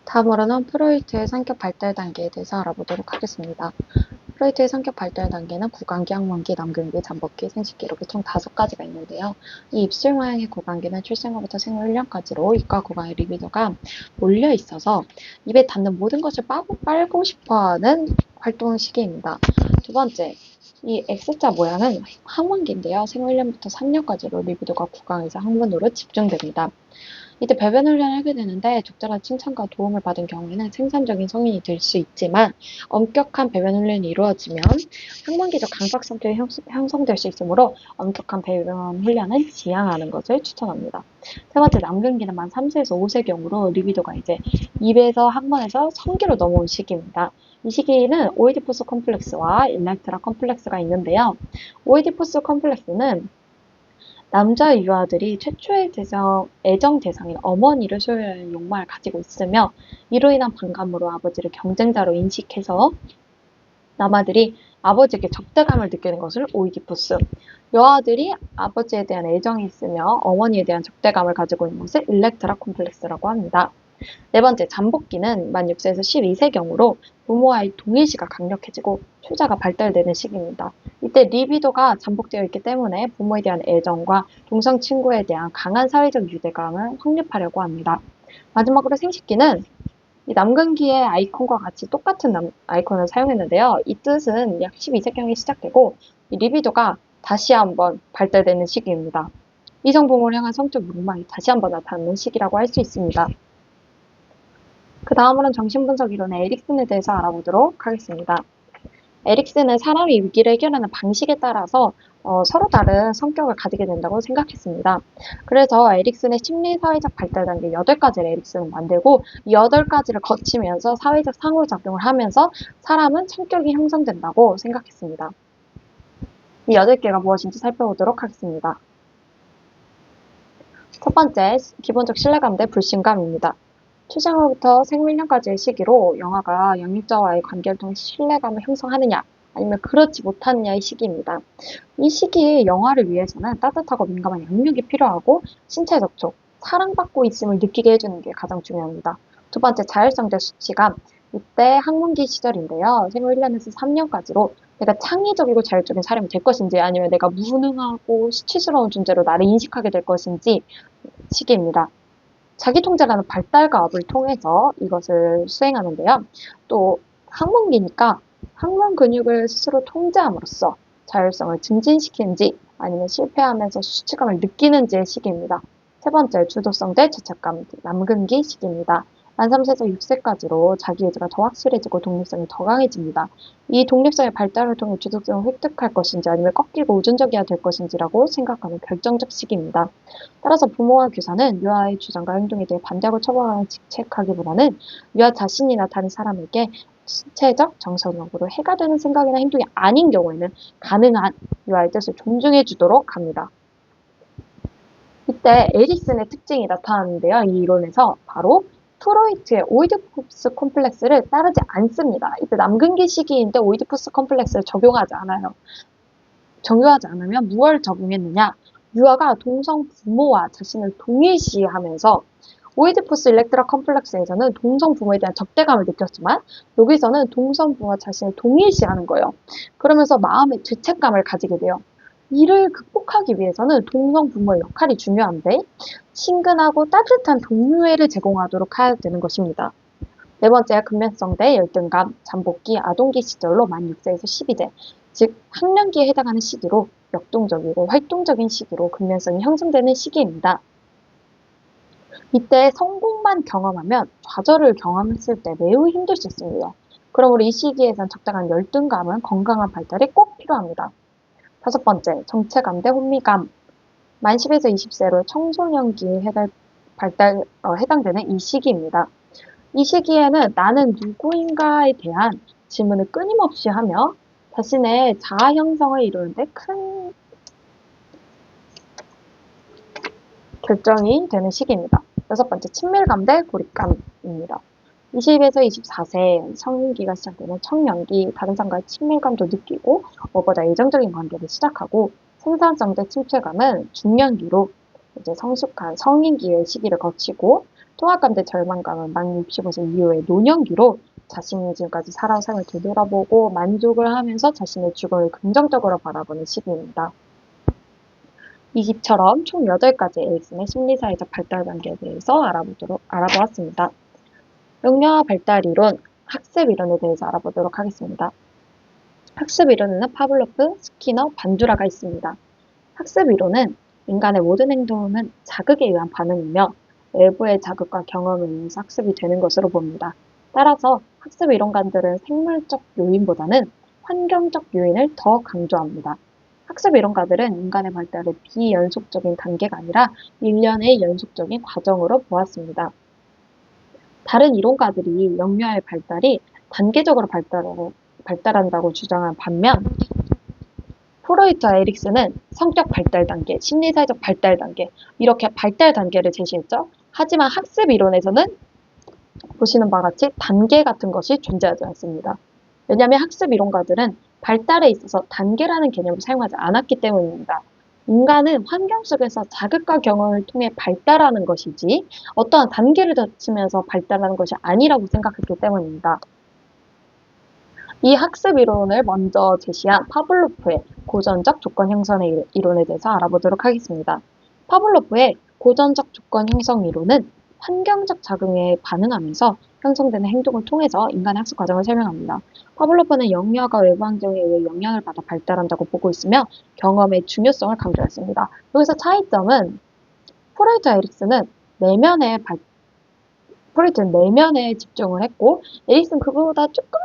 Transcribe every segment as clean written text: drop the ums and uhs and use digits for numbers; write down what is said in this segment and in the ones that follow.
다음으로는 프로이트의 성격 발달 단계에 대해서 알아보도록 하겠습니다. 프로이트의 성격 발달 단계는 구강기, 항문기, 남근기, 잠복기, 생식기 이렇게 총 5가지가 있는데요. 이 입술 모양의 구강기는 출생후부터 생후 1년까지로 입과 구강의 리비도가 몰려 있어서 입에 닿는 모든 것을 빨고 싶어하는 활동 시기입니다. 두 번째, 이 X자 모양은 항문기인데요. 생후 1년부터 3년까지로 리비도가 구강에서 항문으로 집중됩니다. 이때 배변 훈련을 하게 되는데 적절한 칭찬과 도움을 받은 경우에는 생산적인 성인이 될 수 있지만 엄격한 배변 훈련이 이루어지면 항문기적 강박 성격이 형성될 수 있으므로 엄격한 배변 훈련은 지양하는 것을 추천합니다. 세 번째, 남근기는 만 3세에서 5세 경우로 리비도가 이제 입에서 항문에서 성기로 넘어온 시기입니다. 이 시기는 오이디푸스 컴플렉스와 일렉트라 컴플렉스가 있는데요. 오이디푸스 컴플렉스는 남자 유아들이 최초의 애정 대상인 어머니를 소유하는 욕망을 가지고 있으며 이로 인한 반감으로 아버지를 경쟁자로 인식해서 남아들이 아버지에게 적대감을 느끼는 것을 오이디푸스, 여아들이 아버지에 대한 애정이 있으며 어머니에 대한 적대감을 가지고 있는 것을 일렉트라 콤플렉스라고 합니다. 네 번째, 잠복기는 만 6세에서 12세 경우로 부모와의 동일시가 강력해지고 초자가 발달되는 시기입니다. 이때 리비도가 잠복되어 있기 때문에 부모에 대한 애정과 동성 친구에 대한 강한 사회적 유대감을 확립하려고 합니다. 마지막으로 생식기는 이 남근기의 아이콘과 같이 똑같은 아이콘을 사용했는데요. 이 뜻은 약 12세경에 시작되고 이 리비도가 다시 한번 발달되는 시기입니다. 이성 부모를 향한 성적 욕망이 다시 한번 나타나는 시기라고 할 수 있습니다. 그 다음으로는 정신분석 이론의 에릭슨에 대해서 알아보도록 하겠습니다. 에릭슨은 사람이 위기를 해결하는 방식에 따라서 서로 다른 성격을 가지게 된다고 생각했습니다. 그래서 에릭슨의 심리사회적 발달 단계 8가지를 에릭슨은 만들고 이 8가지를 거치면서 사회적 상호작용을 하면서 사람은 성격이 형성된다고 생각했습니다. 이 8개가 무엇인지 살펴보도록 하겠습니다. 첫 번째, 기본적 신뢰감 대 불신감입니다. 출생후부터 생후 1년까지의 시기로 영아가 양육자와의 관계를 통해 신뢰감을 형성하느냐 아니면 그렇지 못하느냐의 시기입니다. 이 시기에 영아를 위해서는 따뜻하고 민감한 양육이 필요하고 신체 접촉, 사랑받고 있음을 느끼게 해주는 게 가장 중요합니다. 두 번째, 자율성 대 수치감. 이때 학문기 시절인데요. 생후 1년에서 3년까지로 내가 창의적이고 자율적인 사람이 될 것인지 아니면 내가 무능하고 수치스러운 존재로 나를 인식하게 될 것인지 시기입니다. 자기통제라는 발달과 업을 통해서 이것을 수행하는데요. 또 항문기니까 항문 근육을 스스로 통제함으로써 자율성을 증진시키는지 아니면 실패하면서 수치감을 느끼는지의 시기입니다. 세 번째, 주도성 대 죄책감, 남근기 시기입니다. 만 3세에서 6세까지로 자기의지가 더 확실해지고 독립성이 더 강해집니다. 이 독립성의 발달을 통해 주도성을 획득할 것인지 아니면 꺾이고 의존적이어야 될 것인지라고 생각하는 결정적 시기입니다. 따라서 부모와 교사는 유아의 주장과 행동에 대해 반대하고 처벌하는 직책하기보다는 유아 자신이나 다른 사람에게 신체적, 정서적으로 해가 되는 생각이나 행동이 아닌 경우에는 가능한 유아의 뜻을 존중해 주도록 합니다. 이때 에릭슨의 특징이 나타나는데요. 이 이론에서 바로 프로이트의 오이디푸스 콤플렉스를 따르지 않습니다. 이때 남근기 시기인데 오이디푸스 콤플렉스를 적용하지 않으면 무엇을 적용했느냐? 유아가 동성 부모와 자신을 동일시하면서 오이디푸스 일렉트라 컴플렉스에서는 동성 부모에 대한 적대감을 느꼈지만 여기서는 동성 부모와 자신을 동일시하는 거예요. 그러면서 마음의 죄책감을 가지게 돼요. 이를 극복하기 위해서는 동성 부모의 역할이 중요한데 친근하고 따뜻한 동료애를 제공하도록 해야 되는 것입니다. 네 번째, 근면성 대 열등감, 잠복기, 아동기 시절로 만 6세에서 12세, 즉 학년기에 해당하는 시기로 역동적이고 활동적인 시기로 근면성이 형성되는 시기입니다. 이때 성공만 경험하면 좌절을 경험했을 때 매우 힘들 수 있습니다. 그러므로 이 시기에선 적당한 열등감은 건강한 발달이 꼭 필요합니다. 다섯 번째, 정체감 대 혼미감. 만 10에서 20세로 청소년기에 해당되는 이 시기입니다. 이 시기에는 나는 누구인가에 대한 질문을 끊임없이 하며 자신의 자아 형성을 이루는데 큰 결정이 되는 시기입니다. 여섯 번째, 친밀감 대 고립감입니다. 20에서 24세 성인기가 시작되는 청년기, 다른 사람과의 친밀감도 느끼고 무엇보다 애정적인 관계를 시작하고 생산성 대 침체감은 중년기로 이제 성숙한 성인기의 시기를 거치고 통합감 대 절망감은 만 65세 이후의 노년기로 자신이 지금까지 살아온 삶을 되돌아보고 만족을 하면서 자신의 죽음을 긍정적으로 바라보는 시기입니다. 이 집처럼 총 8가지 에릭슨의 심리사회적 발달 단계에 대해서 알아보았습니다. 영유아 발달 이론, 학습 이론에 대해서 알아보도록 하겠습니다. 학습 이론에는 파블로프, 스키너, 반두라가 있습니다. 학습 이론은 인간의 모든 행동은 자극에 의한 반응이며 외부의 자극과 경험에 의해서 학습이 되는 것으로 봅니다. 따라서 학습 이론가들은 생물적 요인보다는 환경적 요인을 더 강조합니다. 학습 이론가들은 인간의 발달을 비연속적인 단계가 아니라 일련의 연속적인 과정으로 보았습니다. 다른 이론가들이 영유아의 발달이 단계적으로 발달한다고 주장한 반면 프로이트와 에릭슨은 성격 발달 단계, 심리사회적 발달 단계 이렇게 발달 단계를 제시했죠. 하지만 학습 이론에서는 보시는 바와 같이 단계 같은 것이 존재하지 않습니다. 왜냐하면 학습 이론가들은 발달에 있어서 단계라는 개념을 사용하지 않았기 때문입니다. 인간은 환경 속에서 자극과 경험을 통해 발달하는 것이지 어떠한 단계를 거치면서 발달하는 것이 아니라고 생각했기 때문입니다. 이 학습 이론을 먼저 제시한 파블로프의 고전적 조건 형성의 이론에 대해서 알아보도록 하겠습니다. 파블로프의 고전적 조건 형성 이론은 환경적 작용에 반응하면서 형성되는 행동을 통해서 인간의 학습 과정을 설명합니다. 파블로프는 영유아가 외부 환경에 의해 영향을 받아 발달한다고 보고 있으며 경험의 중요성을 강조했습니다. 여기서 차이점은 프로이트와 에릭슨은 내면에 집중을 했고 에릭슨 그거보다 조금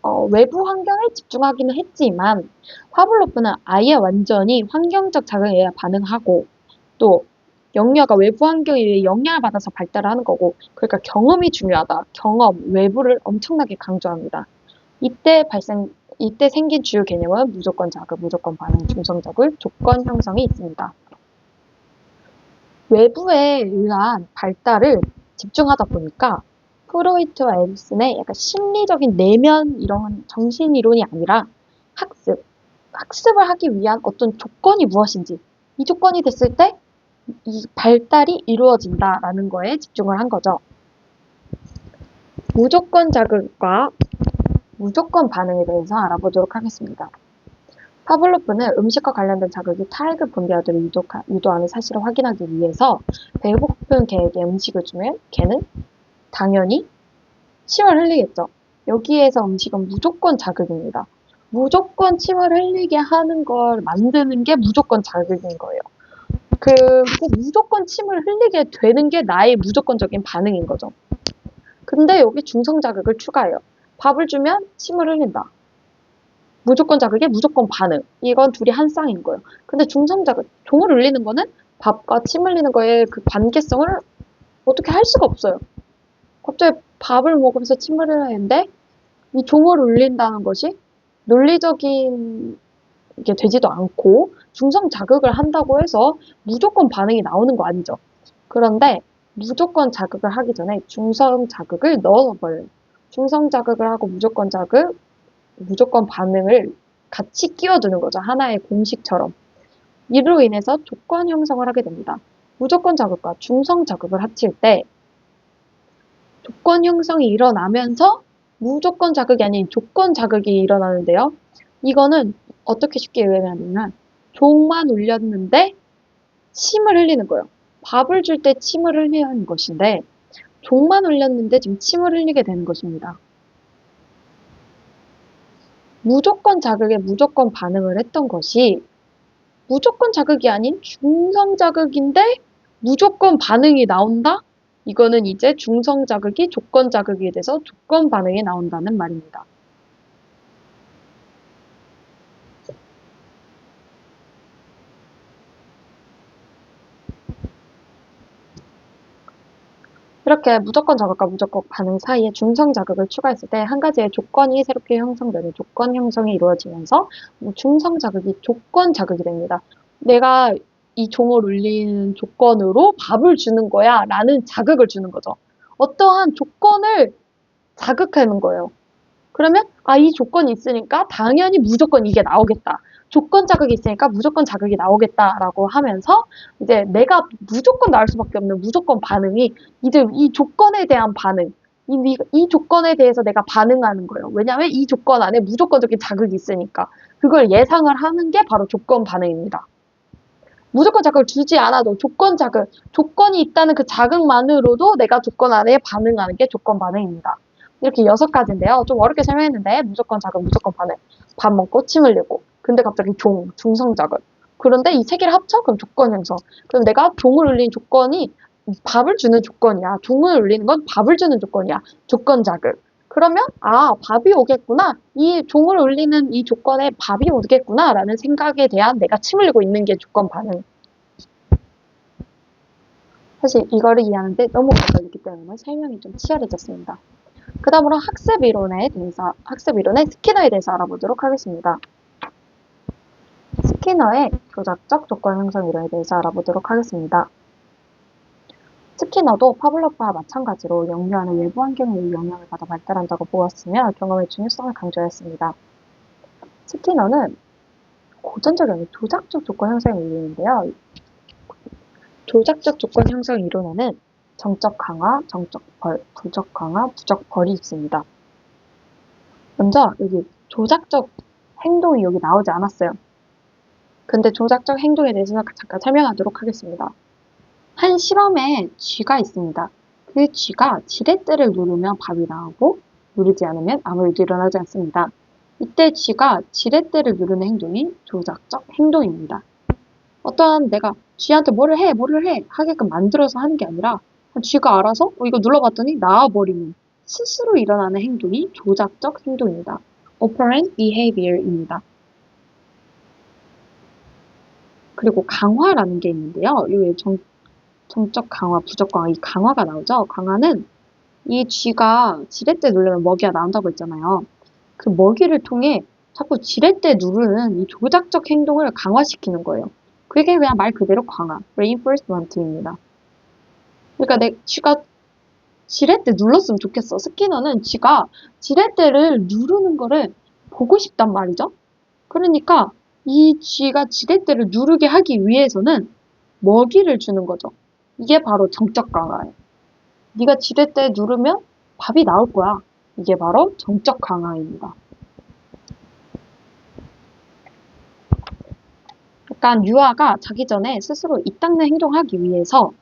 더 외부 환경에 집중하기는 했지만 파블로프는 아예 완전히 환경적 작용에 의해 반응하고 또 영유아가 외부 환경에 의해 영향을 받아서 발달하는 거고 그러니까 경험이 중요하다. 경험, 외부를 엄청나게 강조합니다. 이때 생긴 주요 개념은 무조건 자극, 무조건 반응, 중성 자극, 조건 형성이 있습니다. 외부에 의한 발달을 집중하다 보니까 프로이트와 에릭슨의 약간 심리적인 내면 이런 정신 이론이 아니라 학습을 하기 위한 어떤 조건이 무엇인지 이 조건이 됐을 때 이 발달이 이루어진다라는 거에 집중을 한 거죠. 무조건 자극과 무조건 반응에 대해서 알아보도록 하겠습니다. 파블로프는 음식과 관련된 자극이 타액을 분비하도록 유도하는 사실을 확인하기 위해서 배고픈 개에게 음식을 주면 개는 당연히 침을 흘리겠죠. 여기에서 음식은 무조건 자극입니다. 무조건 침을 흘리게 하는 걸 만드는 게 무조건 자극인 거예요. 무조건 침을 흘리게 되는 게 나의 무조건적인 반응인 거죠. 근데 여기 중성 자극을 추가해요. 밥을 주면 침을 흘린다. 무조건 자극에 무조건 반응. 이건 둘이 한 쌍인 거예요. 근데 중성 자극, 종을 울리는 거는 밥과 침 흘리는 거의 그 관계성을 어떻게 할 수가 없어요. 갑자기 밥을 먹으면서 침을 흘려야 하는데 이 종을 울린다는 것이 논리적인 게 되지도 않고 중성 자극을 한다고 해서 무조건 반응이 나오는 거 아니죠. 그런데 무조건 자극을 하기 전에 중성 자극을 넣어서 버려요. 중성 자극을 하고 무조건 반응을 같이 끼워두는 거죠. 하나의 공식처럼. 이로 인해서 조건 형성을 하게 됩니다. 무조건 자극과 중성 자극을 합칠 때 조건 형성이 일어나면서 무조건 자극이 아닌 조건 자극이 일어나는데요. 이거는 어떻게 쉽게 이해하냐면 종만 울렸는데 침을 흘리는 거예요. 밥을 줄 때 침을 흘리는 것인데 종만 울렸는데 지금 침을 흘리게 되는 것입니다. 무조건 자극에 무조건 반응을 했던 것이 무조건 자극이 아닌 중성 자극인데 무조건 반응이 나온다? 이거는 이제 중성 자극이 조건 자극이 돼서 조건 반응이 나온다는 말입니다. 이렇게 무조건 자극과 무조건 반응 사이에 중성 자극을 추가했을 때 한 가지의 조건이 새롭게 형성되는 조건 형성이 이루어지면서 중성 자극이 조건 자극이 됩니다. 내가 이 종을 울리는 조건으로 밥을 주는 거야 라는 자극을 주는 거죠. 어떠한 조건을 자극하는 거예요. 그러면 이 조건이 있으니까 당연히 무조건 이게 나오겠다. 조건 자극이 있으니까 무조건 자극이 나오겠다라고 하면서 이제 내가 무조건 나올 수밖에 없는 무조건 반응이 이제 이 조건에 대한 반응, 이 조건에 대해서 내가 반응하는 거예요. 왜냐하면 이 조건 안에 무조건적인 자극이 있으니까 그걸 예상을 하는 게 바로 조건 반응입니다. 무조건 자극을 주지 않아도 조건 자극, 조건이 있다는 그 자극만으로도 내가 조건 안에 반응하는 게 조건 반응입니다. 이렇게 6가지인데요. 좀 어렵게 설명했는데 무조건 자극, 무조건 반응. 밥 먹고 침 흘리고. 근데 갑자기 중성 자극. 그런데 이 3개를 합쳐? 그럼 조건 형성. 그럼 내가 종을 울린 조건이 밥을 주는 조건이야. 종을 울리는 건 밥을 주는 조건이야. 조건 자극. 그러면 밥이 오겠구나. 이 종을 울리는 이 조건에 밥이 오겠구나 라는 생각에 대한 내가 침 흘리고 있는 게 조건 반응. 사실 이거를 이해하는데 너무 오래 걸리기 때문에 설명이 좀 치열해졌습니다. 그 다음으로 학습 이론의 스키너에 대해서 알아보도록 하겠습니다. 스키너의 조작적 조건 형성 이론에 대해서 알아보도록 하겠습니다. 스키너도 파블로프와 마찬가지로 역류하는 외부 환경에 의해 영향을 받아 발달한다고 보았으며 경험의 중요성을 강조했습니다. 스키너는 고전적인 조작적 조건 형성 이론인데요. 조작적 조건 형성 이론에는 정적 강화, 정적 벌, 부적 강화, 부적 벌이 있습니다. 먼저 여기 조작적 행동이 여기 나오지 않았어요. 근데 조작적 행동에 대해서 잠깐 설명하도록 하겠습니다. 한 실험에 쥐가 있습니다. 그 쥐가 지렛대를 누르면 밥이 나오고 누르지 않으면 아무 일도 일어나지 않습니다. 이때 쥐가 지렛대를 누르는 행동이 조작적 행동입니다. 어떠한 내가 쥐한테 뭐를 해 하게끔 만들어서 하는 게 아니라 쥐가 알아서 이거 눌러봤더니 나와버리는 스스로 일어나는 행동이 조작적 행동입니다. operant behavior입니다. 그리고 강화라는 게 있는데요. 이 정적 강화, 부적 강화, 이 강화가 나오죠. 강화는 이 쥐가 지렛대 누르면 먹이가 나온다고 했잖아요. 그 먹이를 통해 자꾸 지렛대 누르는 이 조작적 행동을 강화시키는 거예요. 그게 그냥 말 그대로 강화, reinforcement입니다. 그러니까 쥐가 지렛대 눌렀으면 좋겠어. 스키너는 쥐가 지렛대를 누르는 거를 보고 싶단 말이죠. 그러니까 이 쥐가 지렛대를 누르게 하기 위해서는 먹이를 주는 거죠. 이게 바로 정적 강화예요. 네가 지렛대 누르면 밥이 나올 거야. 이게 바로 정적 강화입니다. 약간 유아가 자기 전에 스스로 이 닦는 행동하기 위해서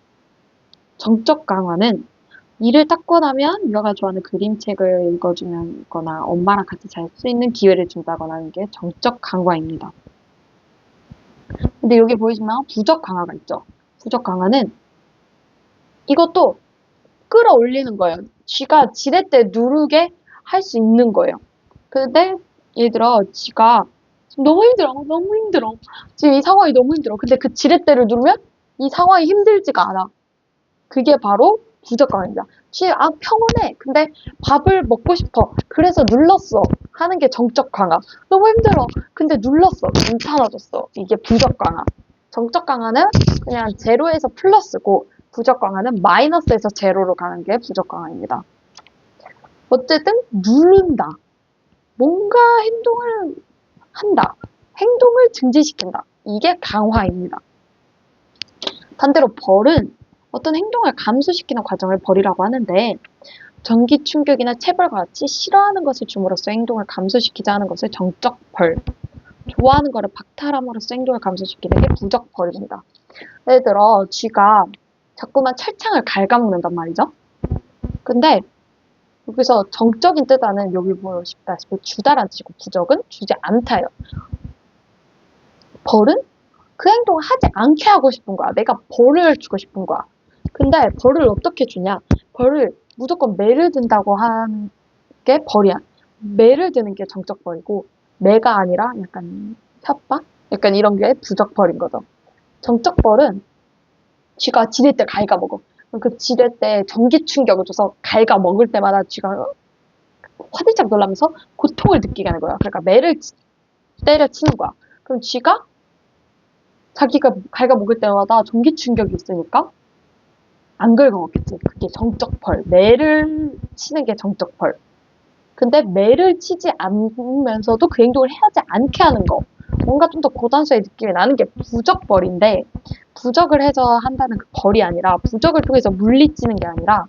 정적 강화는 이를 닦고 나면 유아가 좋아하는 그림책을 읽어주거나 엄마랑 같이 잘 수 있는 기회를 준다거나 하는 게 정적 강화입니다. 근데 여기 보이시면 부적 강화가 있죠. 부적 강화는 이것도 끌어올리는 거예요. 쥐가 지렛대 누르게 할 수 있는 거예요. 근데 예를 들어 쥐가 지금 너무 힘들어. 지금 이 상황이 너무 힘들어. 근데 그 지렛대를 누르면 이 상황이 힘들지가 않아. 그게 바로 부적 강화입니다. 평온해. 근데 밥을 먹고 싶어. 그래서 눌렀어. 하는 게 정적 강화. 너무 힘들어. 근데 눌렀어. 괜찮아졌어. 이게 부적 강화. 정적 강화는 그냥 제로에서 플러스고 부적 강화는 마이너스에서 제로로 가는 게 부적 강화입니다. 어쨌든 누른다. 뭔가 행동을 한다. 행동을 증진시킨다. 이게 강화입니다. 반대로 벌은 어떤 행동을 감소시키는 과정을 벌이라고 하는데 전기 충격이나 체벌과 같이 싫어하는 것을 줌으로써 행동을 감소시키자 하는 것을 정적 벌, 좋아하는 것을 박탈함으로써 행동을 감소시키는 게 부적 벌입니다. 예를 들어 쥐가 자꾸만 철창을 갉아먹는단 말이죠. 근데 여기서 정적인 뜻하는 여기 보시다시피 주다란 뜻이고 부적은 주지 않다요. 벌은 그 행동을 하지 않게 하고 싶은 거야. 내가 벌을 주고 싶은 거야. 근데 벌을 어떻게 주냐? 벌을 무조건 매를 든다고 하는 게 벌이야. 매를 드는 게 정적 벌이고 매가 아니라 약간 협박? 약간 이런 게 부적 벌인 거죠. 정적 벌은 쥐가 지렛대 갉아먹어. 그 지렛대 전기 충격을 줘서 갉아먹을 때마다 쥐가 화들짝 놀라면서 고통을 느끼게 하는 거야. 그러니까 매를 때려치는 거야. 그럼 쥐가 자기가 갉아먹을 때마다 전기 충격이 있으니까 안 긁어먹겠지. 그게 정적 벌. 매를 치는 게 정적 벌. 근데 매를 치지 않으면서도 그 행동을 해야지 않게 하는 거. 뭔가 좀 더 고단수의 느낌이 나는 게 부적벌인데, 부적을 해서 한다는 그 벌이 아니라, 부적을 통해서 물리치는 게 아니라,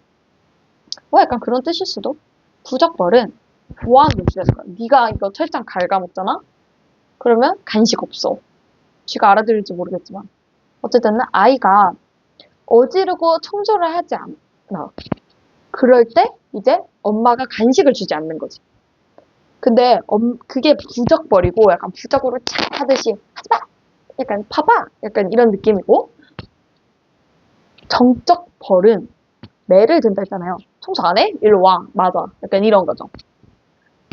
약간 그런 뜻일 수도? 부적벌은 보안 노출해서 네가 이거 철장 갉아먹잖아? 그러면 간식 없어. 쥐가 알아들을지 모르겠지만. 어쨌든 아이가 어지르고 청소를 하지 않아. 그럴 때 이제 엄마가 간식을 주지 않는 거지. 근데 그게 부적벌이고 약간 부적으로 착 하듯이 하지마! 약간 봐봐! 약간 이런 느낌이고, 정적 벌은 매를 든다 했잖아요. 청소 안 해? 일로 와. 맞아. 약간 이런 거죠.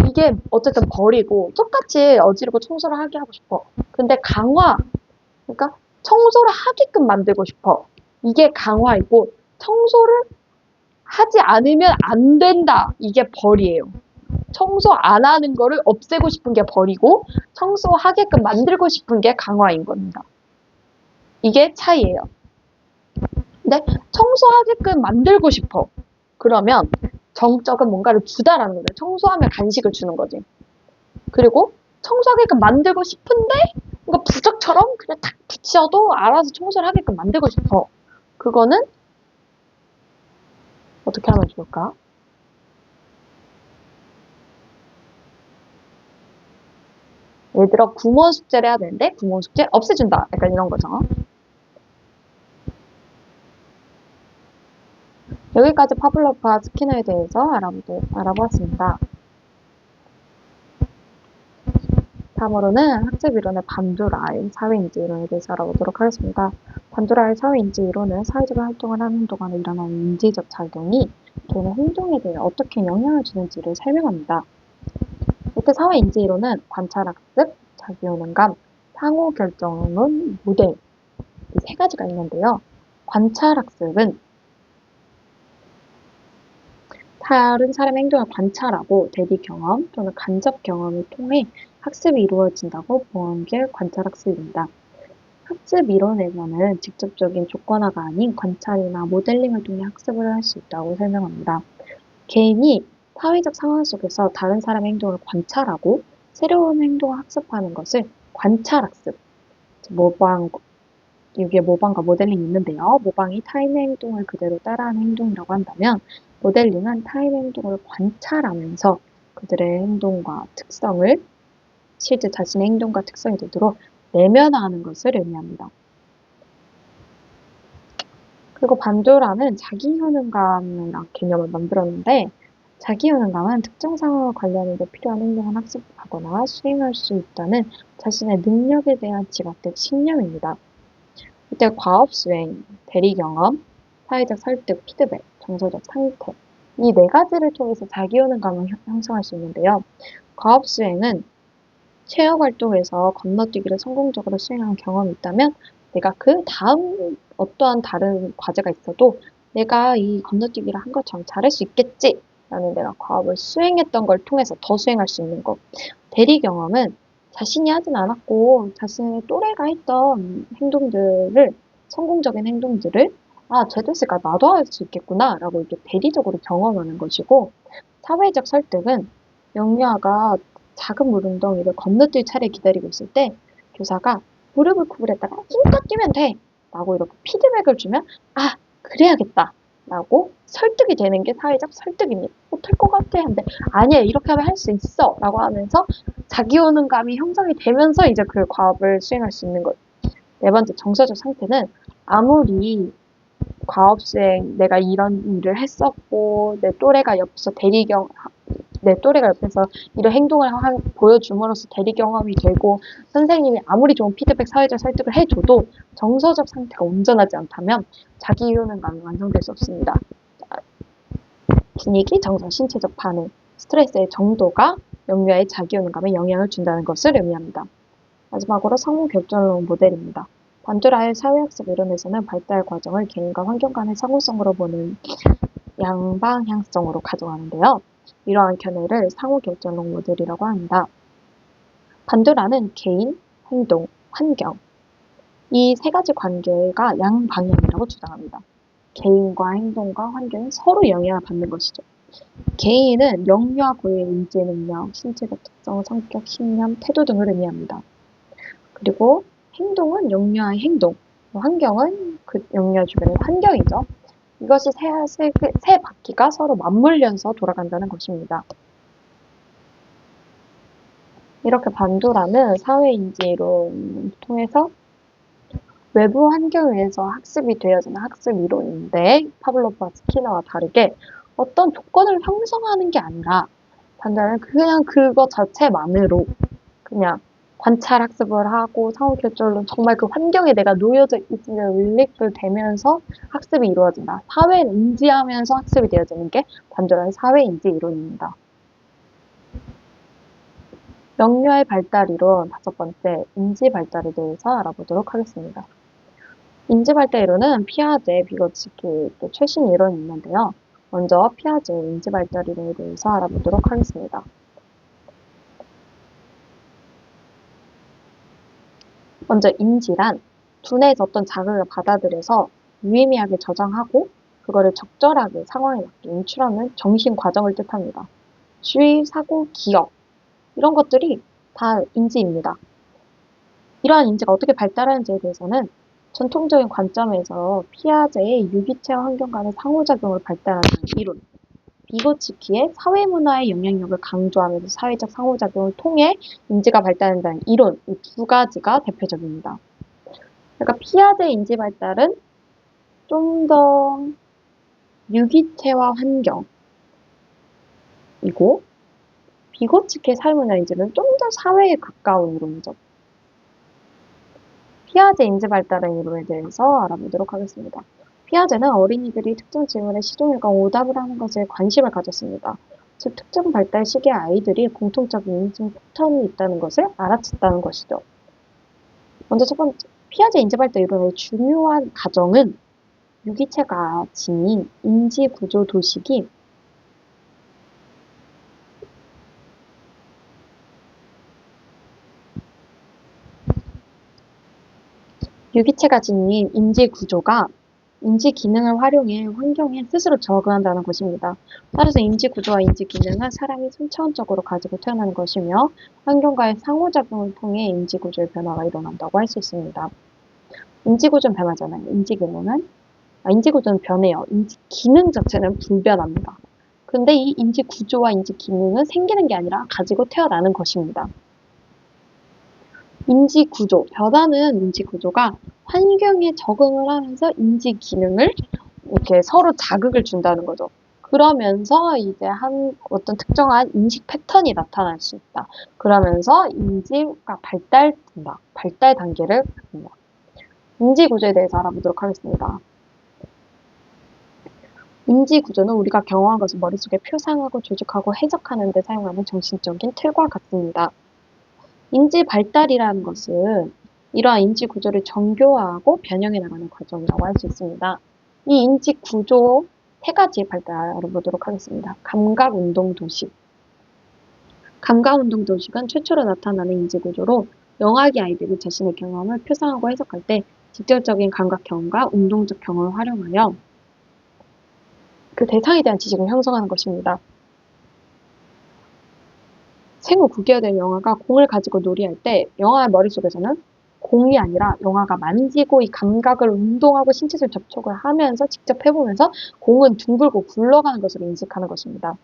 이게 어쨌든 벌이고 똑같이 어지르고 청소를 하게 하고 싶어. 근데 강화, 그러니까 청소를 하게끔 만들고 싶어. 이게 강화이고, 청소를 하지 않으면 안 된다. 이게 벌이에요. 청소 안 하는 거를 없애고 싶은 게 벌이고, 청소하게끔 만들고 싶은 게 강화인 겁니다. 이게 차이예요. 근데 청소하게끔 만들고 싶어. 그러면 정적은 뭔가를 주다라는 거죠. 청소하면 간식을 주는 거지. 그리고 청소하게끔 만들고 싶은데 뭔가 부적처럼 그냥 탁 붙여도 알아서 청소를 하게끔 만들고 싶어. 그거는 어떻게 하면 좋을까? 예를 들어 구몬 숙제를 해야 되는데 구몬 숙제 없애준다. 약간 이런 거죠. 여기까지 파블로프와 스키너에 대해서 알아보았습니다. 다음으로는 학습 이론의 반두라의 사회인지 이론에 대해서 알아보도록 하겠습니다. 반두라의 사회인지 이론은 사회적인 활동을 하는 동안에 일어나는 인지적 작용이 개인의 행동에 대해 어떻게 영향을 주는지를 설명합니다. 이때 사회인지 이론은 관찰학습, 자기효능감, 상호결정론, 모델 이 세 가지가 있는데요. 관찰학습은 다른 사람의 행동을 관찰하고 대리 경험 또는 간접 경험을 통해 학습이 이루어진다고 보는 게 관찰학습입니다. 학습 이론에서는 직접적인 조건화가 아닌 관찰이나 모델링을 통해 학습을 할 수 있다고 설명합니다. 개인이 사회적 상황 속에서 다른 사람의 행동을 관찰하고 새로운 행동을 학습하는 것을 관찰학습, 모방, 여기에 모방과 모델링이 있는데요. 모방이 타인의 행동을 그대로 따라하는 행동이라고 한다면 모델링은 타인의 행동을 관찰하면서 그들의 행동과 특성을 실제 자신의 행동과 특성이 되도록 내면화하는 것을 의미합니다. 그리고 반도라는 자기효능감이라는 개념을 만들었는데 자기효능감은 특정 상황을 관리하는 데 필요한 행동을 학습하거나 수행할 수 있다는 자신의 능력에 대한 지각된 신념입니다. 이때 과업 수행, 대리 경험, 사회적 설득, 피드백, 정서적 상태 이 네 가지를 통해서 자기효능감을 형성할 수 있는데요. 과업 수행은 체육 활동에서 건너뛰기를 성공적으로 수행한 경험이 있다면 내가 그 다음 어떠한 다른 과제가 있어도 내가 이 건너뛰기를 한 것처럼 잘할 수 있겠지 라는 내가 과업을 수행했던 걸 통해서 더 수행할 수 있는 것. 대리 경험은 자신이 하진 않았고 자신의 또래가 했던 행동들을 성공적인 행동들을 쟤도 했으니까 나도 할 수 있겠구나 라고 이렇게 대리적으로 경험하는 것이고 사회적 설득은 영유아가 작은 물웅덩이를 건너뛸 차례 기다리고 있을 때 교사가 무릎을 구부렸다가 힘껏 뛰면 돼! 라고 이렇게 피드백을 주면 그래야겠다! 라고 설득이 되는 게 사회적 설득입니다. 못할 것 같아! 근데 아니야 이렇게 하면 할 수 있어! 라고 하면서 자기효능감이 형성이 되면서 이제 그 과업을 수행할 수 있는 거예요. 네 번째 정서적 상태는 아무리 과업 수행 내가 이런 일을 했었고 내 또래가 옆에서 내 또래가 옆에서 이런 행동을 보여줌으로써 대리 경험이 되고 선생님이 아무리 좋은 피드백, 사회적 설득을 해줘도 정서적 상태가 온전하지 않다면 자기효능감이 완성될 수 없습니다. 분위기, 정서, 신체적 반응, 스트레스의 정도가 영유아의 자기효능감에 영향을 준다는 것을 의미합니다. 마지막으로 상호결정론 모델입니다. 반두라의 사회학습 이론에서는 발달 과정을 개인과 환경 간의 상호성으로 보는 양방향성으로 가정하는데요. 이러한 견해를 상호결정론 모델이라고 합니다. 반두라는 개인, 행동, 환경 이 세 가지 관계가 양방향이라고 주장합니다. 개인과 행동과 환경이 서로 영향을 받는 것이죠. 개인은 영유아 고유의 인지 능력, 신체적 특성, 성격, 신념, 태도 등을 의미합니다. 그리고 행동은 영유아의 행동, 환경은 그 영유아 주변의 환경이죠. 이것이 세 바퀴가 서로 맞물려서 돌아간다는 것입니다. 이렇게 반도라는 사회인지 이론을 통해서 외부 환경에 의해서 학습이 되어지는 학습 이론인데 파블로프와 스키너와 다르게 어떤 조건을 형성하는 게 아니라 반대로 그냥 그거 자체만으로 그냥 관찰 학습을 하고 상호 결절로 정말 그 환경에 내가 놓여져 있으면 릴렉을 되면서 학습이 이루어진다. 사회를 인지하면서 학습이 되어지는 게 반도라는 사회인지 이론입니다. 영유아의 발달 이론 다섯 번째, 인지 발달에 대해서 알아보도록 하겠습니다. 인지 발달 이론은 피아제, 비거츠키, 또 최신 이론이 있는데요. 먼저 피아제 인지 발달 이론에 대해서 알아보도록 하겠습니다. 먼저 인지란 두뇌에서 어떤 자극을 받아들여서 유의미하게 저장하고 그거를 적절하게 상황에 맞게 인출하는 정신 과정을 뜻합니다. 주의, 사고, 기억 이런 것들이 다 인지입니다. 이러한 인지가 어떻게 발달하는지에 대해서는 전통적인 관점에서 피아제의 유기체와 환경 간의 상호작용을 발달하는 이론, 비고치키의 사회문화의 영향력을 강조하면서 사회적 상호작용을 통해 인지가 발달한다는 이론, 이 두 가지가 대표적입니다. 그러니까 피아제 인지 발달은 좀 더 유기체와 환경이고 비고치키의 사회문화 인지는 좀 더 사회에 가까운 이론이죠. 피아제 인지 발달의 이론에 대해서 알아보도록 하겠습니다. 피아제는 어린이들이 특정 질문에 시종일관 오답을 하는 것에 관심을 가졌습니다. 즉, 특정 발달 시기의 아이들이 공통적인 인지 패턴이 있다는 것을 알아챘다는 것이죠. 먼저 첫 번째, 피아제 인지 발달 이론의 중요한 가정은 유기체가 지닌 인지 구조 도식이 유기체가 지닌 인지 구조가 인지 기능을 활용해 환경에 스스로 적응한다는 것입니다. 따라서 인지 구조와 인지 기능은 사람이 순차원적으로 가지고 태어나는 것이며 환경과의 상호작용을 통해 인지 구조의 변화가 일어난다고 할 수 있습니다. 인지 구조는 변하잖아요. 인지 구조는 변해요. 인지 기능 자체는 불변합니다. 근데 이 인지 구조와 인지 기능은 생기는 게 아니라 가지고 태어나는 것입니다. 인지 구조, 변하는 인지 구조가 환경에 적응을 하면서 인지 기능을 이렇게 서로 자극을 준다는 거죠. 그러면서 이제 어떤 특정한 인식 패턴이 나타날 수 있다. 그러면서 인지가 발달된다. 발달 단계를 갖는다. 인지 구조에 대해서 알아보도록 하겠습니다. 인지 구조는 우리가 경험한 것을 머릿속에 표상하고 조직하고 해석하는 데 사용하는 정신적인 틀과 같습니다. 인지 발달이라는 것은 이러한 인지 구조를 정교화하고 변형해 나가는 과정이라고 할 수 있습니다. 이 인지 구조 세 가지 발달 알아보도록 하겠습니다. 감각 운동 도식. 감각 운동 도식은 최초로 나타나는 인지 구조로 영아기 아이들이 자신의 경험을 표상하고 해석할 때 직접적인 감각 경험과 운동적 경험을 활용하여 그 대상에 대한 지식을 형성하는 것입니다. 생후 9개월 된 영아가 공을 가지고 놀이할 때 영아의 머릿속에서는 공이 아니라 영아가 만지고 이 감각을 운동하고 신체적 접촉을 하면서 직접 해보면서 공은 둥글고 굴러가는 것으로 인식하는 것입니다.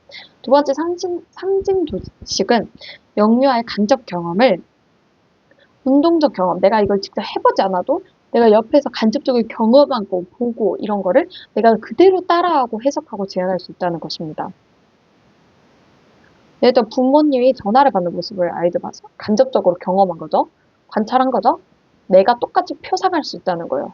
두 번째 상징 도식은 영유아의 간접 경험을 운동적 경험, 내가 이걸 직접 해보지 않아도 내가 옆에서 간접적으로 경험한 거 보고 이런 거를 내가 그대로 따라하고 해석하고 재현할 수 있다는 것입니다. 예를 들어 부모님이 전화를 받는 모습을 아이들 봐서 간접적으로 경험한 거죠. 관찰한 거죠. 내가 똑같이 표상할 수 있다는 거예요.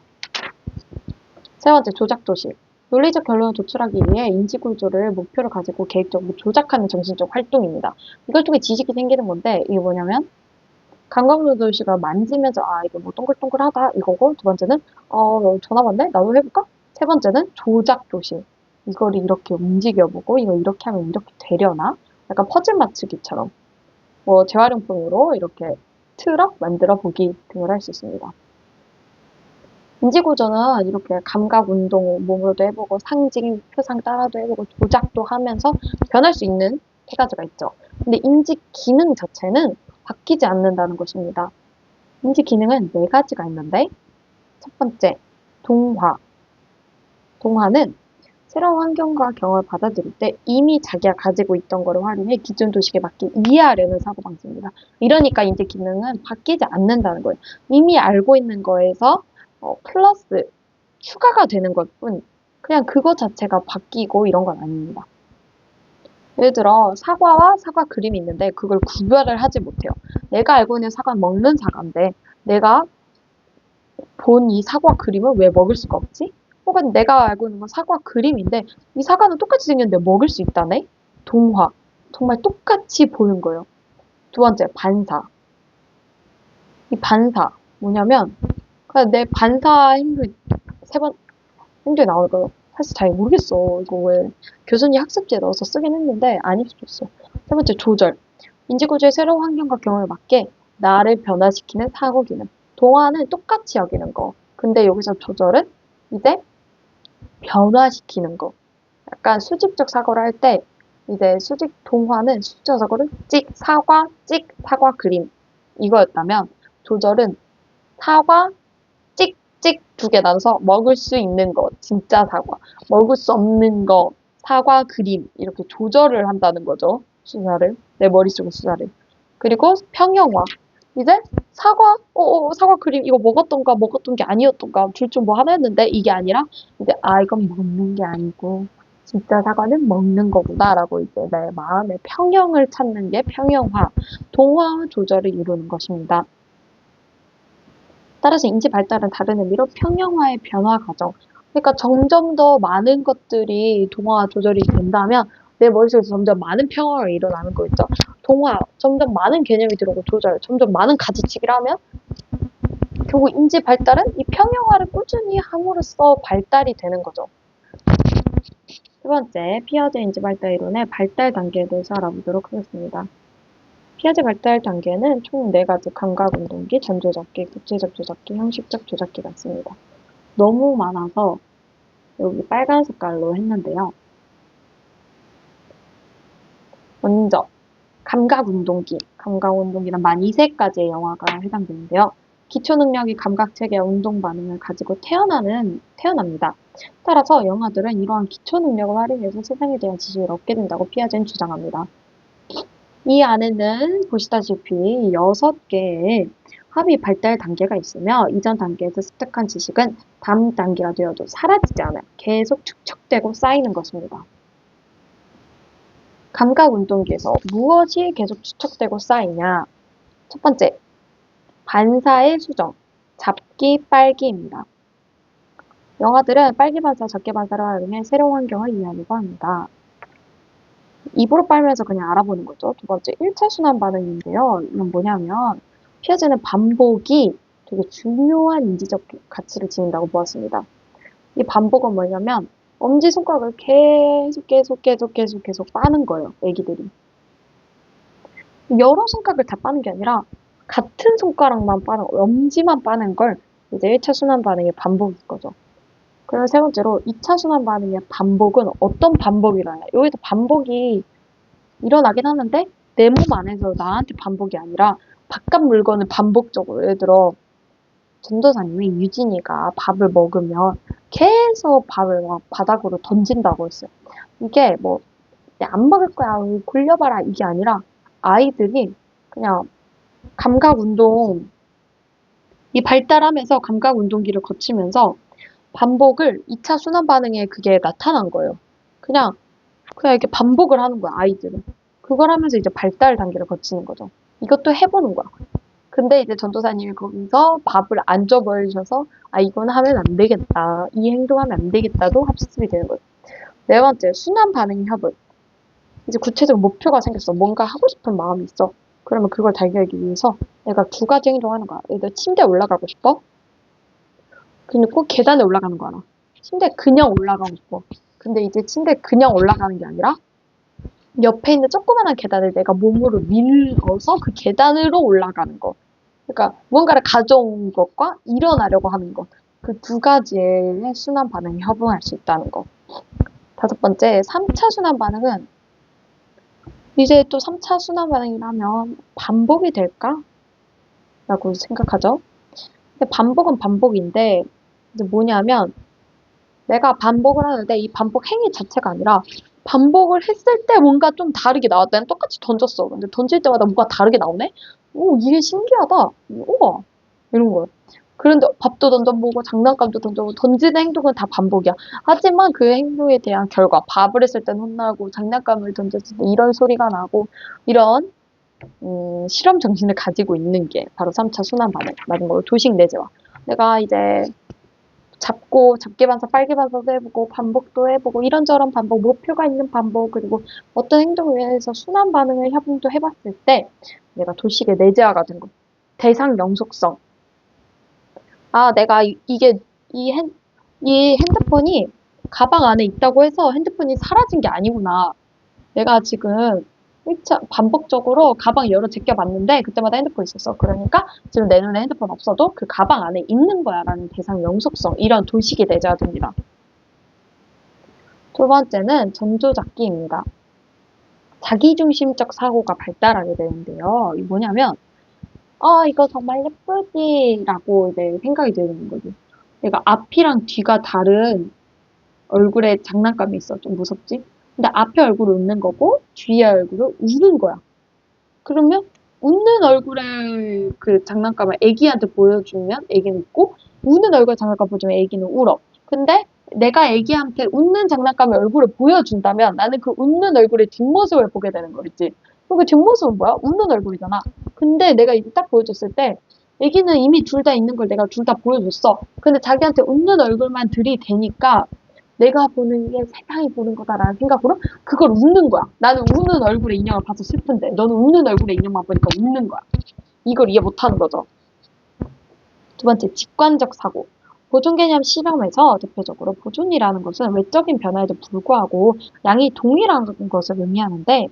세 번째, 조작도식. 논리적 결론을 도출하기 위해 인지구조를 목표를 가지고 계획적으로 조작하는 정신적 활동입니다. 이걸 통해 지식이 생기는 건데 이게 뭐냐면 감각노도시가 만지면서 아 이거 뭐 동글동글하다 이거고 두 번째는 전화 왔네? 나도 해볼까? 세 번째는 조작도식. 이거를 이렇게 움직여보고 이거 이렇게 하면 이렇게 되려나? 약간 퍼즐 맞추기처럼 뭐 재활용품으로 이렇게 트럭 만들어 보기 등을 할 수 있습니다. 인지구조는 이렇게 감각 운동 몸으로도 해보고 상징, 표상 따라도 해보고 조작도 하면서 변할 수 있는 세 가지가 있죠. 근데 인지 기능 자체는 바뀌지 않는다는 것입니다. 인지 기능은 네 가지가 있는데 첫 번째, 동화. 동화는 새로운 환경과 경험을 받아들일 때 이미 자기가 가지고 있던 거를 활용해 기존 도식에 맞게 이해하려는 사고방식입니다. 이러니까 인지 기능은 바뀌지 않는다는 거예요. 이미 알고 있는 거에서 플러스 추가가 되는 것뿐 그냥 그거 자체가 바뀌고 이런 건 아닙니다. 예를 들어 사과와 사과 그림이 있는데 그걸 구별을 하지 못해요. 내가 알고 있는 사과는 먹는 사과인데 내가 본 이 사과 그림을 왜 먹을 수가 없지? 혹은 내가 알고 있는 건 사과 그림인데 이 사과는 똑같이 생겼는데 먹을 수 있다네? 동화. 정말 똑같이 보는 거예요. 두 번째, 반사. 이 반사. 뭐냐면 그냥 내 반사 행동이 세 번 행동이 나오는 거예요. 사실 잘 모르겠어. 이거 왜 교수님 학습지에 넣어서 쓰긴 했는데 안 익숙했어. 세 번째, 조절. 인지구조의 새로운 환경과 경험에 맞게 나를 변화시키는 사고 기능. 동화는 똑같이 여기는 거. 근데 여기서 조절은 이제 변화시키는 거. 약간 수직적 사고를 할 때 이제 수직 동화는 수직적 사고를 사과, 그림 이거였다면 조절은 사과, 찍 두 개 나눠서 먹을 수 있는 거, 진짜 사과. 먹을 수 없는 거, 사과, 그림 이렇게 조절을 한다는 거죠. 수사를. 내 머릿속의 수사를. 그리고 평형화. 이제 사과 그림 이거 먹었던 게 아니었던가 둘 중 뭐 하나였는데 이게 아니라 이제 이건 먹는 게 아니고 진짜 사과는 먹는 거구나라고 이제 내 마음의 평형을 찾는 게 평형화, 동화와 조절을 이루는 것입니다. 따라서 인지 발달은 다른 의미로 평형화의 변화 과정. 그러니까 점점 더 많은 것들이 동화와 조절이 된다면 내 머릿속에서 점점 많은 평화가 일어나는 거 있죠. 동화, 점점 많은 개념이 들어오고 조절, 점점 많은 가지치기를 하면 결국 인지 발달은 이 평형화를 꾸준히 함으로써 발달이 되는 거죠. 세 번째, 피아제 인지 발달 이론의 발달 단계에 대해서 알아보도록 하겠습니다. 피아제 발달 단계는 총 4가지 감각 운동기, 전조작기, 구체적 조작기, 형식적 조작기가 있습니다. 너무 많아서 여기 빨간 색깔로 했는데요. 먼저 감각 운동기. 감각 운동기는 만 2세까지의 영화가 해당되는데요. 기초 능력이 감각 체계와 운동 반응을 가지고 태어납니다. 따라서 영아들은 이러한 기초 능력을 활용해서 세상에 대한 지식을 얻게 된다고 피아제는 주장합니다. 이 안에는 보시다시피 6개의 합의 발달 단계가 있으며 이전 단계에서 습득한 지식은 다음 단계가 되어도 사라지지 않아요. 계속 축적되고 쌓이는 것입니다. 감각 운동기에서 무엇이 계속 축적되고 쌓이냐? 첫 번째, 반사의 수정, 잡기, 빨기입니다. 영아들은 빨기 반사, 잡기 반사를 활용해 새로운 환경을 이해하려고 합니다. 입으로 빨면서 그냥 알아보는 거죠. 두 번째, 1차 순환 반응인데요. 이건 뭐냐면 피아제는 반복이 되게 중요한 인지적 가치를 지닌다고 보았습니다. 이 반복은 뭐냐면 엄지손가락을 계속 빠는 거예요. 애기들이. 여러 손가락을 다 빠는 게 아니라 같은 손가락만 빠는, 엄지만 빠는 걸 이제 1차 순환 반응의 반복일 거죠. 그리고 세 번째로 2차 순환 반응의 반복은 어떤 반복이라냐. 여기서 반복이 일어나긴 하는데 내 몸 안에서 나한테 반복이 아니라 바깥 물건을 반복적으로 예를 들어 전도사님이 유진이가 밥을 먹으면 계속 밥을 막 바닥으로 던진다고 했어요. 이게 뭐 안 먹을 거야 굴려봐라 이게 아니라 아이들이 그냥 감각 운동 이 발달하면서 감각 운동기를 거치면서 반복을 2차 순환 반응에 그게 나타난 거예요. 그냥 이렇게 반복을 하는 거야 아이들은. 그걸 하면서 이제 발달 단계를 거치는 거죠. 이것도 해보는 거야. 근데 이제 전도사님이 거기서 밥을 안 줘버리셔서 이거는 하면 안 되겠다. 이 행동하면 안 되겠다도 합습이 되는 거예요. 네 번째, 순환 반응 협업. 이제 구체적 목표가 생겼어. 뭔가 하고 싶은 마음이 있어. 그러면 그걸 달성하기 위해서 내가 2가지 행동하는 거야. 예를 들어 침대에 올라가고 싶어. 근데 꼭 계단에 올라가는 거 알아. 침대에 그냥 올라가고 싶어. 근데 이제 침대에 그냥 올라가는 게 아니라 옆에 있는 조그마한 계단을 내가 몸으로 밀어서 그 계단으로 올라가는 거. 그러니까 무언가를 가져온 것과 일어나려고 하는 것. 그 두 가지의 순환 반응이 허용할 수 있다는 거. 다섯 번째, 3차 순환 반응은 이제 또 3차 순환 반응이라면 반복이 될까? 라고 생각하죠. 근데 반복은 반복인데 이제 뭐냐면 내가 반복을 하는데 이 반복 행위 자체가 아니라 반복을 했을 때 뭔가 좀 다르게 나왔다. 난 똑같이 던졌어. 근데 던질 때마다 뭔가 다르게 나오네? 오, 이게 신기하다. 우와. 이런 거야. 그런데 밥도 던져보고 장난감도 던져보고 던지는 행동은 다 반복이야. 하지만 그 행동에 대한 결과, 밥을 했을 땐 혼나고 장난감을 던졌을 때 이런 소리가 나고 이런 실험 정신을 가지고 있는 게 바로 3차 순환 반응, 거로 도식 내재화. 내가 이제 잡기 반사, 빨기 반사도 해보고 반복도 해보고 이런저런 반복, 목표가 있는 반복 그리고 어떤 행동을 위해서 순환 반응을 협응도 해봤을 때 내가 도식의 내재화가 된 거. 대상 영속성. 아, 내가 이, 핸, 이 핸드폰이 가방 안에 있다고 해서 핸드폰이 사라진 게 아니구나. 내가 지금 1차 반복적으로 가방 여러 제껴봤는데 그때마다 핸드폰 있었어. 그러니까 지금 내 눈에 핸드폰 없어도 그 가방 안에 있는 거야 라는 대상 영속성 이런 도식이 내재가 됩니다. 두 번째는 전조잡기입니다. 자기중심적 사고가 발달하게 되는데요. 이게 뭐냐면 이거 정말 예쁘지 라고 이제 생각이 드는 거지. 내가 앞이랑 뒤가 다른 얼굴에 장난감이 있어. 좀 무섭지? 근데 앞에 얼굴을 웃는 거고 뒤에 얼굴을 우는 거야. 그러면 웃는 얼굴의 그 장난감을 애기한테 보여주면 애기는 웃고 우는 얼굴 장난감 보여주면 애기는 울어. 근데 내가 애기한테 웃는 장난감의 얼굴을 보여준다면 나는 그 웃는 얼굴의 뒷모습을 보게 되는 거겠지. 그럼 그 뒷모습은 뭐야? 웃는 얼굴이잖아. 근데 내가 이거 딱 보여줬을 때 애기는 이미 둘 다 있는 걸 내가 둘 다 보여줬어. 근데 자기한테 웃는 얼굴만 들이대니까 내가 보는 게 세상이 보는 거다라는 생각으로 그걸 웃는 거야. 나는 우는 얼굴의 인형을 봐서 슬픈데 너는 웃는 얼굴의 인형만 보니까 웃는 거야. 이걸 이해 못하는 거죠. 두 번째, 직관적 사고. 보존 개념 실험에서 대표적으로 보존이라는 것은 외적인 변화에도 불구하고 양이 동일한 것을 의미하는데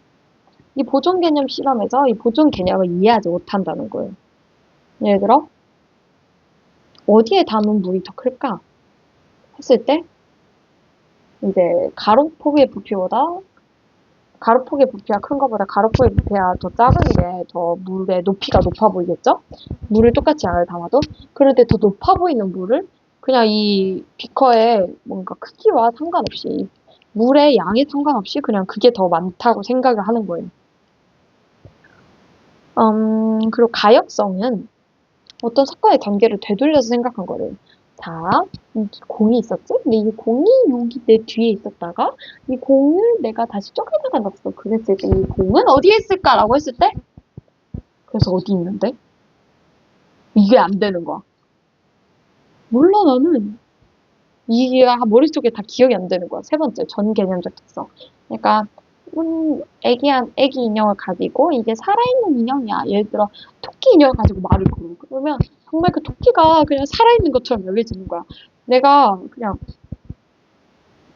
이 보존 개념 실험에서 이 보존 개념을 이해하지 못한다는 거예요. 예를 들어 어디에 담은 물이 더 클까 했을 때 이제 가로폭의 부피보다 가로폭의 부피가 큰 것보다 가로폭의 부피가 더 작은 게 더 물의 높이가 높아 보이겠죠? 물을 똑같이 양을 담아도 그럴 때 더 높아 보이는 물을 그냥 이 비커의 뭔가 크기와 상관없이 물의 양에 상관없이 그냥 그게 더 많다고 생각을 하는 거예요. 그리고 가역성은 어떤 사건의 단계를 되돌려서 생각한 거래요. 자, 공이 있었지? 근데 이 공이 여기 내 뒤에 있었다가 이 공을 내가 다시 쪼개다가 놨어. 그랬을 때 이 공은 어디에 있을까라고 했을 때 그래서 어디 있는데? 이게 안 되는 거야. 몰라 나는 이게 머릿속에 다 기억이 안 되는 거야. 세 번째, 전개념적 특성. 그러니까 애기 인형을 가지고 이게 살아있는 인형이야. 예를 들어 토끼 인형을 가지고 말을 걸어. 그러면 정말 그 토끼가 그냥 살아있는 것처럼 여겨지는 거야. 내가 그냥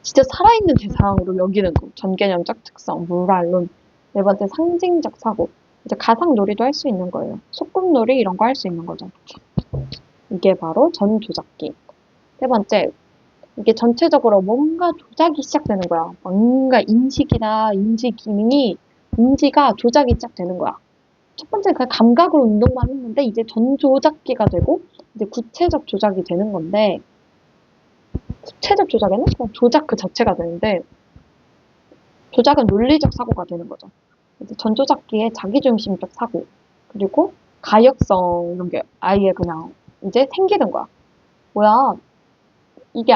진짜 살아있는 대상으로 여기는 거. 전개념적 특성, 물알론. 네 번째, 상징적 사고. 이제 가상놀이도 할 수 있는 거예요. 소꿉놀이 이런 거 할 수 있는 거죠. 이게 바로 전조작기. 세 번째, 이게 전체적으로 뭔가 조작이 시작되는 거야. 뭔가 인식이나 인지 기능이, 인지가 조작이 시작되는 거야. 첫 번째 그냥 감각으로 운동만 했는데 이제 전조작기가 되고 이제 구체적 조작이 되는 건데 구체적 조작에는 그냥 조작 그 자체가 되는데 조작은 논리적 사고가 되는 거죠. 이제 전조작기의 자기중심적 사고 그리고 가역성 이런 게 아예 그냥 이제 생기는 거야. 뭐야 이게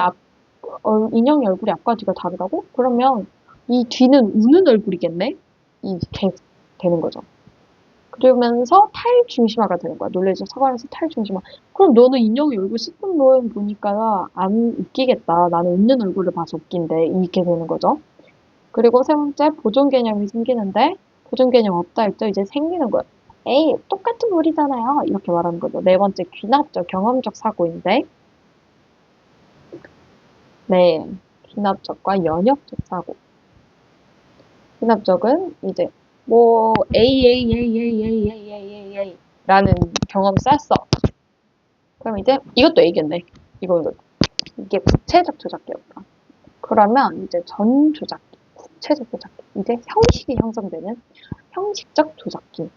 인형의 얼굴이 앞과 뒤가 다르다고? 그러면 이 뒤는 우는 얼굴이겠네? 이렇게 되는 거죠. 그러면서 탈중심화가 되는 거야. 논리적 사고하면서 탈중심화. 그럼 너는 인형의 얼굴 10분 모양 보니까 안 웃기겠다. 나는 웃는 얼굴을 봐서 웃긴데. 이렇게 되는 거죠. 그리고 세 번째, 보존 개념이 생기는데, 보존 개념 없다 했죠? 이제 생기는 거예요. 에이, 똑같은 물이잖아요. 이렇게 말하는 거죠. 네 번째, 귀납적, 경험적 사고인데, 네, 귀납적과 연역적 사고. 귀납적은 이제 뭐 A 라는 경험 쌓았어. 그럼 이제 이것도 A겠네. 이게 구체적 조작기였다. 그러면 이제 전 조작기, 구체적 조작기, 이제 형식이 형성되는 형식적 조작기.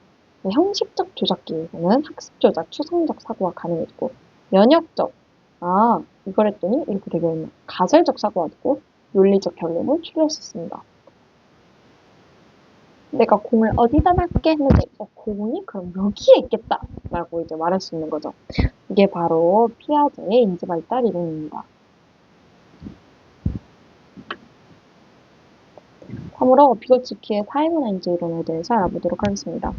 형식적 조작기에서는 학습 조작, 추상적 사고가 가능해지고, 면역적, 이걸 했더니 이렇게 되겠네. 가설적 사고가 되고, 논리적 결론을 추리할 수 있습니다. 내가 공을 어디다 놔게 했는데, 공이 그럼 여기에 있겠다. 라고 이제 말할 수 있는 거죠. 이게 바로 피아제의 인지발달 이론입니다. 다음으로 비고츠키의 사회문화 인지 이론에 대해서 알아보도록 하겠습니다.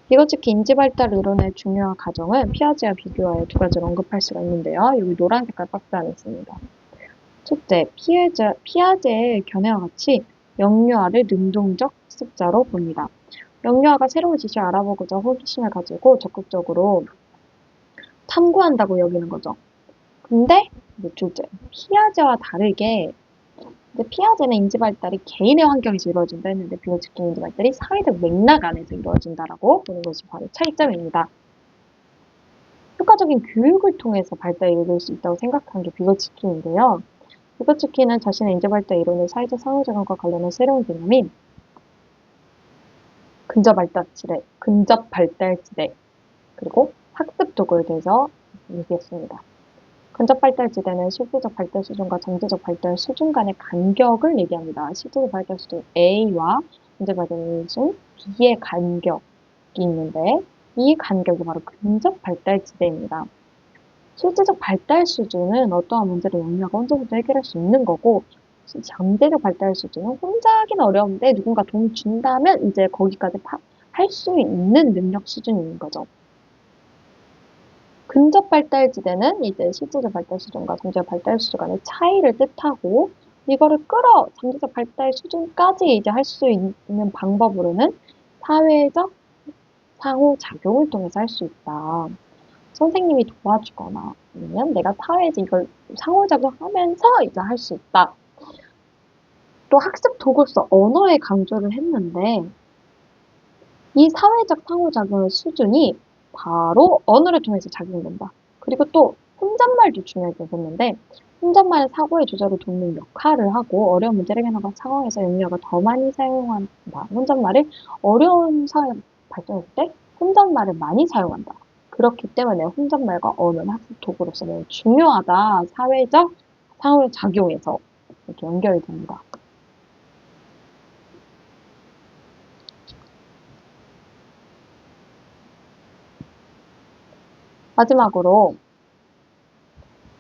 비고츠키 인지발달 이론의 중요한 과정은 피아제와 비교하여 두 가지를 언급할 수가 있는데요. 여기 노란 색깔 박스 안에 있습니다. 첫째, 피아제의 견해와 같이 영유아를 능동적 학습자로 봅니다. 영유아가 새로운 지식을 알아보고자 호기심을 가지고 적극적으로 탐구한다고 여기는 거죠. 근데 둘째, 피아제와 다르게 피아제는 인지발달이 개인의 환경에서 이루어진다 했는데 비고츠키는 인지발달이 사회적 맥락 안에서 이루어진다라고 보는 것이 바로 차이점입니다. 효과적인 교육을 통해서 발달이 이룰 수 있다고 생각한 게 비고츠키인데요. 비고츠키는 자신의 인지발달 이론의 사회적 상호작용과 관련한 새로운 개념인 근접 발달 지대, 그리고 학습 도구에 대해서 얘기했습니다. 근접 발달 지대는 실질적 발달 수준과 정제적 발달 수준 간의 간격을 얘기합니다. 실질적 발달 수준 A와 근접 발달 수준 B의 간격이 있는데 이 간격이 바로 근접 발달 지대입니다. 실질적 발달 수준은 어떠한 문제를 영유아가 혼자서도 해결할 수 있는 거고, 정제적 발달 수준은 혼자 하기는 어려운데 누군가 도움을 준다면 이제 거기까지 할 수 있는 능력 수준인 거죠. 근접 발달 지대는 이제 실질적 발달 수준과 정제적 발달 수준 간의 차이를 뜻하고, 이거를 정제적 발달 수준까지 이제 할 수 있는 방법으로는 사회적 상호작용을 통해서 할 수 있다. 선생님이 도와주거나 아니면 내가 사회에서 이걸 상호작용하면서 이제 할 수 있다. 또 학습 도구로서 언어에 강조를 했는데 이 사회적 상호작용의 수준이 바로 언어를 통해서 작용된다. 그리고 또 혼잣말도 중요하게 보는데 혼잣말은 사고의 조절을 돕는 역할을 하고 어려운 문제를 해결하는 상황에서 영유아가 더 많이 사용한다. 혼잣말을 어려운 상황에 발전할 때 혼잣말을 많이 사용한다. 그렇기 때문에 혼잣말과 언어는 학습 도구로서 매우 중요하다. 사회적 상호작용에서 이렇게 연결이 됩니다. 마지막으로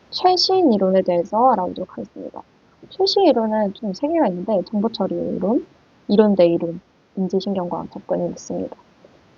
최신 이론에 대해서 알아보도록 하겠습니다. 최신 이론은 좀 세 개가 있는데 정보처리 이론, 이론 대 이론, 인지신경과학 접근이 있습니다.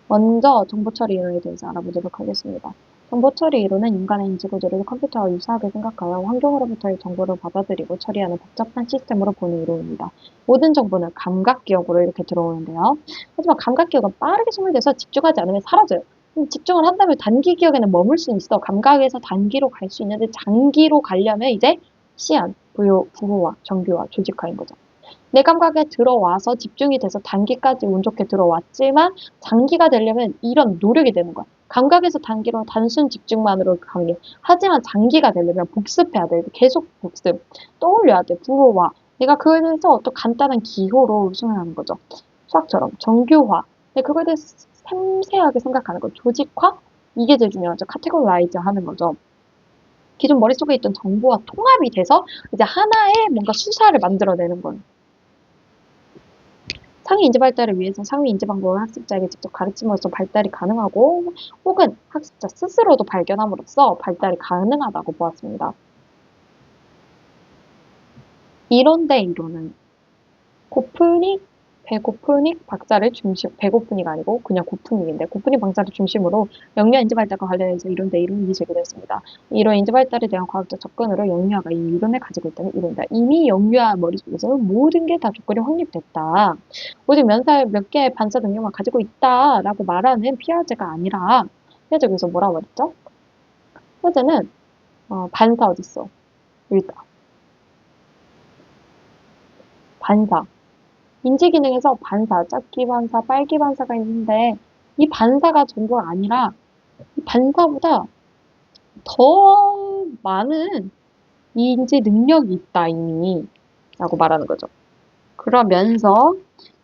먼저 정보처리 이론에 대해서 알아보도록 하겠습니다. 정보처리 이론은 인간의 인지구조를 컴퓨터와 유사하게 생각하여 환경으로부터의 정보를 받아들이고 처리하는 복잡한 시스템으로 보는 이론입니다. 모든 정보는 감각기억으로 이렇게 들어오는데요. 하지만 감각기억은 빠르게 소멸돼서 집중하지 않으면 사라져요. 집중을 한다면 단기 기억에는 머물 수 있어. 감각에서 단기로 갈 수 있는데 장기로 가려면 이제 시안, 부호화, 정교화, 조직화인 거죠. 내 감각에 들어와서 집중이 돼서 단기까지 운 좋게 들어왔지만 장기가 되려면 이런 노력이 되는 거야. 감각에서 단기로 단순 집중만으로 가능해. 하지만 장기가 되려면 복습해야 돼. 계속 복습. 떠올려야 돼. 부호화. 내가 그거에 대해서 어떤 간단한 기호로 설명하는 거죠. 수학처럼 정교화. 그거에 대해서 섬세하게 생각하는 거. 조직화? 이게 제일 중요하죠. 카테고라이즈 하는 거죠. 기존 머릿속에 있던 정보와 통합이 돼서 이제 하나의 뭔가 수사를 만들어내는 거예요. 상위 인지 발달을 위해서 상위 인지 방법을 학습자에게 직접 가르침으로써 발달이 가능하고 혹은 학습자 스스로도 발견함으로써 발달이 가능하다고 보았습니다. 이론 대 이론은 배고프닉 박사를 배고프닉 아니고 그냥 고프닉인데 고프닉 박사를 중심으로 영유아 인지 발달과 관련해서 이론 대 이론이 제기되었습니다. 이런 인지 발달에 대한 과학적 접근으로 영유아가 이 이론을 가지고 있다는 이론이다. 이미 영유아 머릿속에서는 모든 게 다 조건이 확립됐다. 모든 몇 개의 반사 능력만 가지고 있다라고 말하는 피아제가 아니라 피아제가 여기서 뭐라고 말했죠? 피아제는 반사 어딨어? 여기 있다. 반사. 인지 기능에서 반사, 작기 반사, 빨기 반사가 있는데 이 반사가 전부가 아니라 이 반사보다 더 많은 인지 능력이 있다, 이미. 라고 말하는 거죠. 그러면서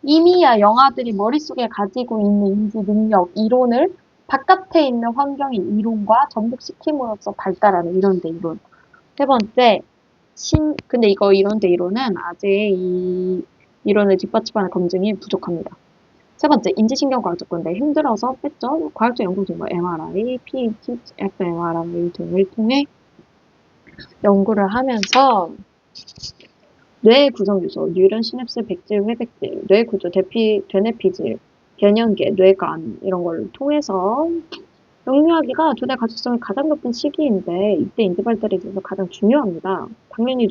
이미야 영아들이 머릿속에 가지고 있는 인지 능력, 이론을 바깥에 있는 환경의 이론과 접목시킴으로써 발달하는 이론대 이론. 세 번째, 근데 이거 이론대 이론은 아직 이 이론을 뒷받침하는 검증이 부족합니다. 세 번째, 인지신경과학 접근대 힘들어서 뺐죠. 과학적 연구 증거 MRI, PET, fMRI 등을 통해 연구를 하면서 뇌의 구성 요소, 뉴런, 시냅스, 백질, 회백질, 뇌 구조, 되뇌피질, 변연계, 뇌관 이런 걸 통해서 영유아기가 두뇌 가축성이 가장 높은 시기인데 이때 인지 발달에 있어서 가장 중요합니다. 당연히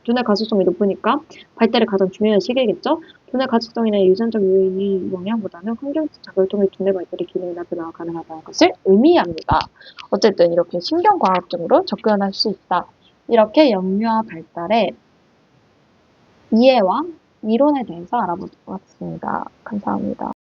두뇌 가축성이 높으니까 발달이 가장 중요한 시기겠죠? 두뇌 가축성이나 유전적 요인이 영향보다는 환경적 작용을 통해 두뇌 발달의 기능이나 변화가 가능하다는 것을 의미합니다. 어쨌든 이렇게 신경과학적으로 접근할 수 있다. 이렇게 영유아 발달의 이해와 이론에 대해서 알아보도록 하겠습니다. 감사합니다.